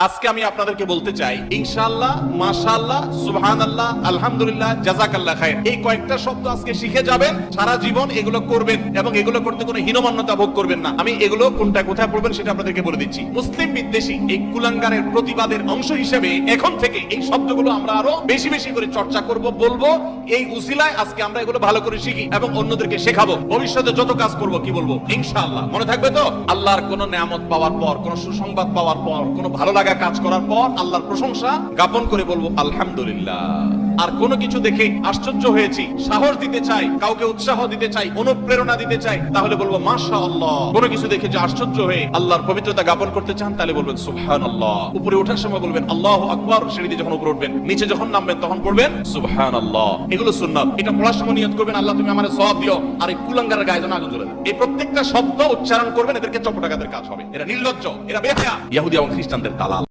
আজকে আমি আপনাদেরকে বলতে চাই ইনশাআল্লাহ, মাশাআল্লাহ, সুবহানাল্লাহ, আলহামদুলিল্লাহ, জাযাকাল্লাহ খায়র, এই কয়েকটা শব্দ আজকে শিখে যাবেন, সারা জীবন এগুলো করবেন এবং এগুলো করতে কোনো হীনমন্যতা ভোগ করবেন না। আমি এগুলো কোনটা কোথায় পড়বেন সেটা আপনাদেরকে বলে দিচ্ছি। মুসলিম বিদ্বেষী এই কুলাঙ্গারের প্রতিবাদের অংশ হিসেবে এখন থেকে এই শব্দগুলো আমরা আরো বেশি বেশি করে চর্চা করব, বলবো। এই উসিলায় আজকে আমরা এগুলো ভালো করে শিখি এবং অন্যদেরকে শেখাবো। ভবিষ্যতে যত কাজ করব কি বলবো ইনশাআল্লাহ, মনে থাকবে তো? আল্লাহর কোন নিয়ামত পাওয়ার পর, কোন সুসংবাদ পাওয়ার পর, কোন ভালো কাজ করার পর আল্লাহর প্রশংসা জ্ঞাপন করে বলবো আলহামদুলিল্লাহ। আর কোন কিছু দেখে আশ্চর্য হয়েছি, সাহস দিতে চাই, কাউকে উৎসাহ দিতে চাই, অনুপ্রেরণা দিতে চাই, তাহলে বলবো মাশাআল্লাহ। কোন কিছু দেখে যে আশ্চর্য হয়ে আল্লাহর পবিত্রতা জ্ঞাপন করতে চান তাহলে বলবেন সুবহানাল্লাহ। উপরে ওঠার সময় বলবেন আল্লাহু আকবার, সিঁড়ি দিয়ে যখন উপরে উঠবেন, নিচে যখন নামবেন তখন পড়বেন সুবহানাল্লাহ। এগুলো সুন্নাত। এটা পড়ার সময় নিয়ত করবেন আল্লাহ তুমি আমারে সওয়াব দিও, আর এই কুলাঙ্গারের গায়ে যেন আগুন জ্বলে। এই প্রত্যেকটা শব্দ উচ্চারণ করবেন, এদেরকে চপটাকাদের কাজ হবে। এরা নির্লজ্জ, এরা বেহায়া, ইহুদি এবং খ্রিস্টানদের দালাল।